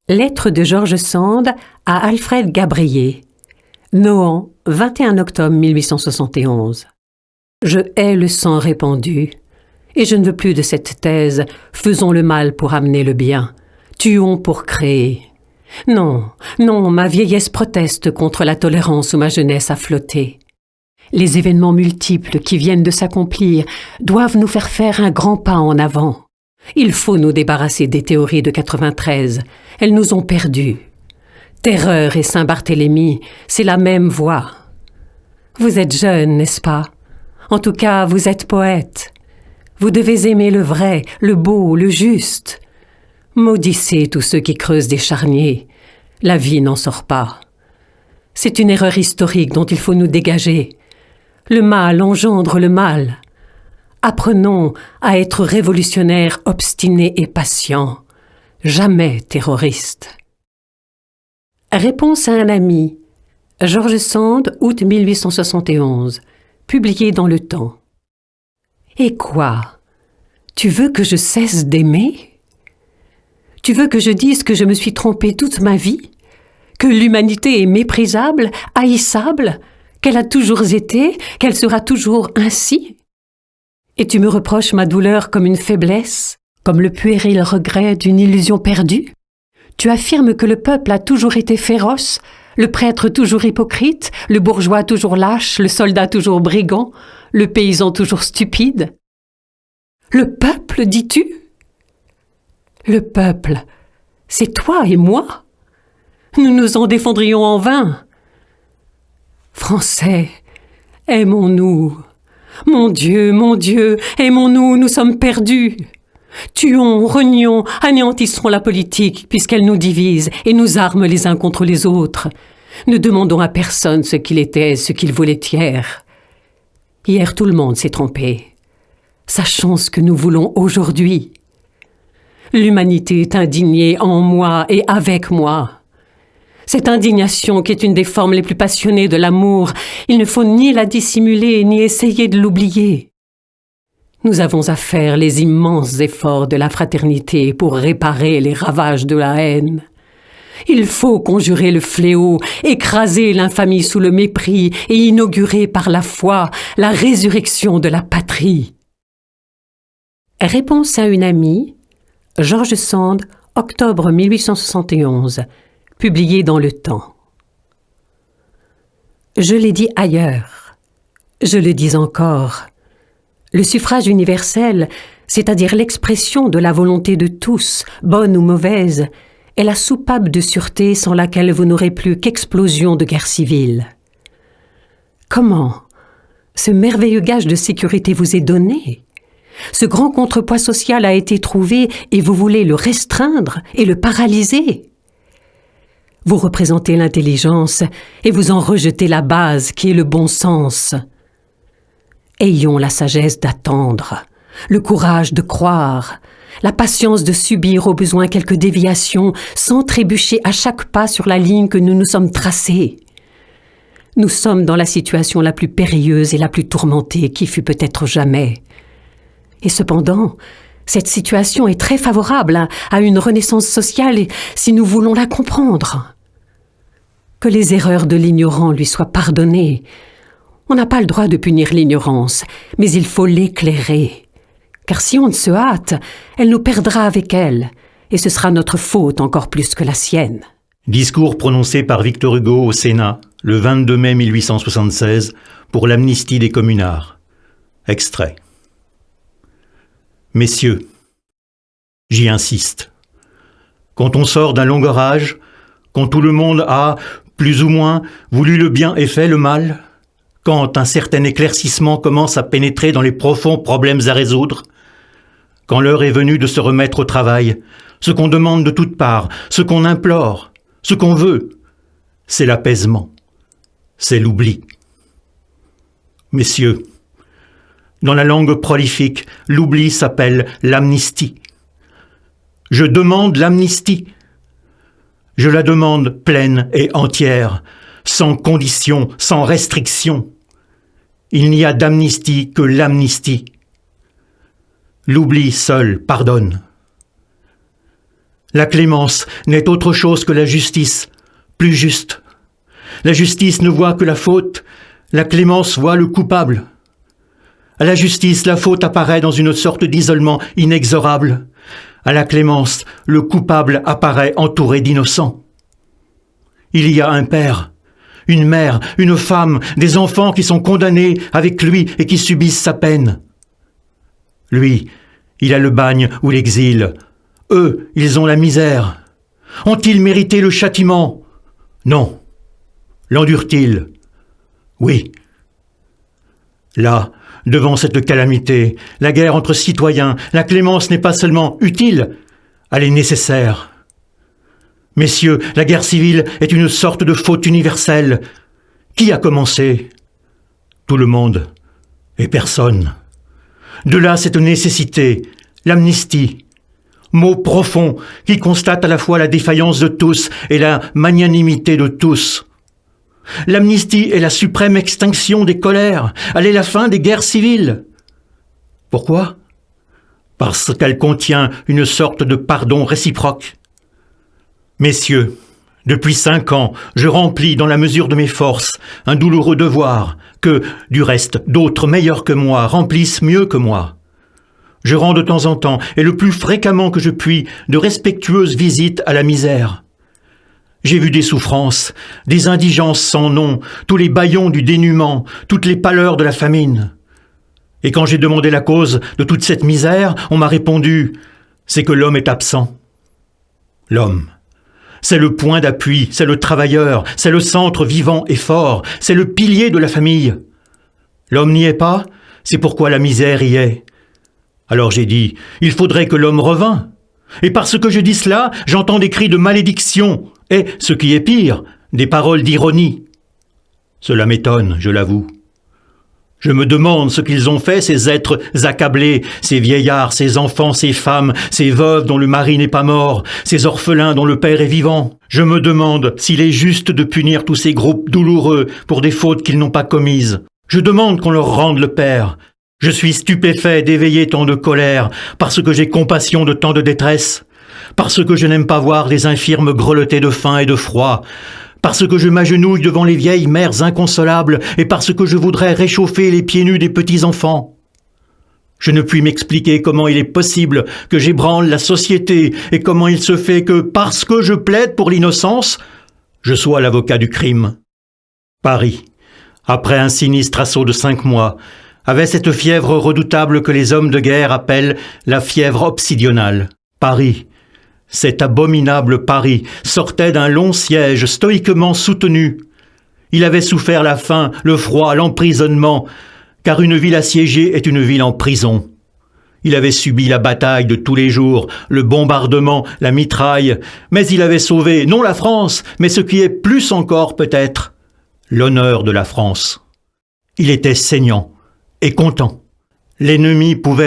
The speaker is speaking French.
Lettre de George Sand à Alfred Gabrié. Nohant, 21 octobre 1871. Je hais le sang répandu, et je ne veux plus de cette thèse « faisons le mal pour amener le bien, tuons pour créer ». Non, non, ma vieillesse proteste contre la tolérance où ma jeunesse a flotté. Les événements multiples qui viennent de s'accomplir doivent nous faire un grand pas en avant. Il faut nous débarrasser des théories de 93. Elles nous ont perdus. Terreur et Saint-Barthélemy, c'est la même voie. Vous êtes jeune, n'est-ce pas? En tout cas, vous êtes poète. Vous devez aimer le vrai, le beau, le juste. Maudissez tous ceux qui creusent des charniers. La vie n'en sort pas. C'est une erreur historique dont il faut nous dégager. Le mal engendre le mal. Apprenons à être révolutionnaires, obstinés et patients. Jamais terroristes. Réponse à un ami. George Sand, août 1871. Publié dans Le Temps. Et quoi? Tu veux que je cesse d'aimer? Tu veux que je dise que je me suis trompée toute ma vie? Que l'humanité est méprisable, haïssable? Qu'elle a toujours été, qu'elle sera toujours ainsi? Et tu me reproches ma douleur comme une faiblesse, comme le puéril regret d'une illusion perdue? Tu affirmes que le peuple a toujours été féroce, le prêtre toujours hypocrite, le bourgeois toujours lâche, le soldat toujours brigand, le paysan toujours stupide? Le peuple, dis-tu? Le peuple, c'est toi et moi? Nous nous en défendrions en vain. Français, aimons-nous. Mon Dieu, aimons-nous, nous sommes perdus. Tuons, renions, anéantissons la politique, puisqu'elle nous divise et nous arme les uns contre les autres. Ne demandons à personne ce qu'il était, ce qu'il voulait hier. Hier, tout le monde s'est trompé. Sachons ce que nous voulons aujourd'hui. L'humanité est indignée en moi et avec moi. Cette indignation qui est une des formes les plus passionnées de l'amour, il ne faut ni la dissimuler ni essayer de l'oublier. Nous avons à faire les immenses efforts de la fraternité pour réparer les ravages de la haine. Il faut conjurer le fléau, écraser l'infamie sous le mépris et inaugurer par la foi la résurrection de la patrie. Réponse à une amie, George Sand, octobre 1871. Publié dans Le Temps. Je l'ai dit ailleurs, je le dis encore. Le suffrage universel, c'est-à-dire l'expression de la volonté de tous, bonne ou mauvaise, est la soupape de sûreté sans laquelle vous n'aurez plus qu'explosion de guerre civile. Comment ce merveilleux gage de sécurité vous est donné? Ce grand contrepoids social a été trouvé et vous voulez le restreindre et le paralyser? Vous représentez l'intelligence et vous en rejetez la base qui est le bon sens. Ayons la sagesse d'attendre, le courage de croire, la patience de subir au besoin quelques déviations sans trébucher à chaque pas sur la ligne que nous nous sommes tracée. Nous sommes dans la situation la plus périlleuse et la plus tourmentée qui fut peut-être jamais. Et cependant, cette situation est très favorable à une renaissance sociale si nous voulons la comprendre. Que les erreurs de l'ignorant lui soient pardonnées. On n'a pas le droit de punir l'ignorance, mais il faut l'éclairer. Car si on ne se hâte, elle nous perdra avec elle, et ce sera notre faute encore plus que la sienne. Discours prononcé par Victor Hugo au Sénat, le 22 mai 1876, pour l'amnistie des communards. Extrait. Messieurs, j'y insiste. Quand on sort d'un long orage, quand tout le monde a, plus ou moins, voulu le bien et fait le mal, quand un certain éclaircissement commence à pénétrer dans les profonds problèmes à résoudre, quand l'heure est venue de se remettre au travail, ce qu'on demande de toutes parts, ce qu'on implore, ce qu'on veut, c'est l'apaisement, c'est l'oubli. Messieurs, dans la langue prolifique, l'oubli s'appelle l'amnistie. Je demande l'amnistie. Je la demande pleine et entière, sans condition, sans restriction. Il n'y a d'amnistie que l'amnistie. L'oubli seul pardonne. La clémence n'est autre chose que la justice, plus juste. La justice ne voit que la faute, la clémence voit le coupable. À la justice, la faute apparaît dans une sorte d'isolement inexorable. À la clémence, le coupable apparaît entouré d'innocents. Il y a un père, une mère, une femme, des enfants qui sont condamnés avec lui et qui subissent sa peine. Lui, il a le bagne ou l'exil. Eux, ils ont la misère. Ont-ils mérité le châtiment? Non. L'endurent-ils? Oui. Là, devant cette calamité, la guerre entre citoyens, la clémence n'est pas seulement utile, elle est nécessaire. Messieurs, la guerre civile est une sorte de faute universelle. Qui a commencé? Tout le monde et personne. De là cette nécessité, l'amnistie, mot profond qui constate à la fois la défaillance de tous et la magnanimité de tous. L'amnistie est la suprême extinction des colères, elle est la fin des guerres civiles. Pourquoi? Parce qu'elle contient une sorte de pardon réciproque. Messieurs, depuis 5 ans, je remplis dans la mesure de mes forces un douloureux devoir que, du reste, d'autres meilleurs que moi remplissent mieux que moi. Je rends de temps en temps, et le plus fréquemment que je puis, de respectueuses visites à la misère. J'ai vu des souffrances, des indigences sans nom, tous les bâillons du dénuement, toutes les pâleurs de la famine. Et quand j'ai demandé la cause de toute cette misère, on m'a répondu « c'est que l'homme est absent ». L'homme, c'est le point d'appui, c'est le travailleur, c'est le centre vivant et fort, c'est le pilier de la famille. L'homme n'y est pas, c'est pourquoi la misère y est. Alors j'ai dit, il faudrait que l'homme revînt. Et parce que je dis cela, j'entends des cris de malédiction, et, ce qui est pire, des paroles d'ironie. Cela m'étonne, je l'avoue. Je me demande ce qu'ils ont fait, ces êtres accablés, ces vieillards, ces enfants, ces femmes, ces veuves dont le mari n'est pas mort, ces orphelins dont le père est vivant. Je me demande s'il est juste de punir tous ces groupes douloureux pour des fautes qu'ils n'ont pas commises. Je demande qu'on leur rende le père. Je suis stupéfait d'éveiller tant de colère, parce que j'ai compassion de tant de détresse, parce que je n'aime pas voir les infirmes grelotter de faim et de froid, parce que je m'agenouille devant les vieilles mères inconsolables et parce que je voudrais réchauffer les pieds nus des petits-enfants. Je ne puis m'expliquer comment il est possible que j'ébranle la société et comment il se fait que, parce que je plaide pour l'innocence, je sois l'avocat du crime. Paris, après un sinistre assaut de 5 mois, avait cette fièvre redoutable que les hommes de guerre appellent la fièvre obsidionale. Paris, cet abominable Paris, sortait d'un long siège stoïquement soutenu. Il avait souffert la faim, le froid, l'emprisonnement, car une ville assiégée est une ville en prison. Il avait subi la bataille de tous les jours, le bombardement, la mitraille, mais il avait sauvé, non la France, mais ce qui est plus encore peut-être, l'honneur de la France. Il était saignant et content. L'ennemi pouvait le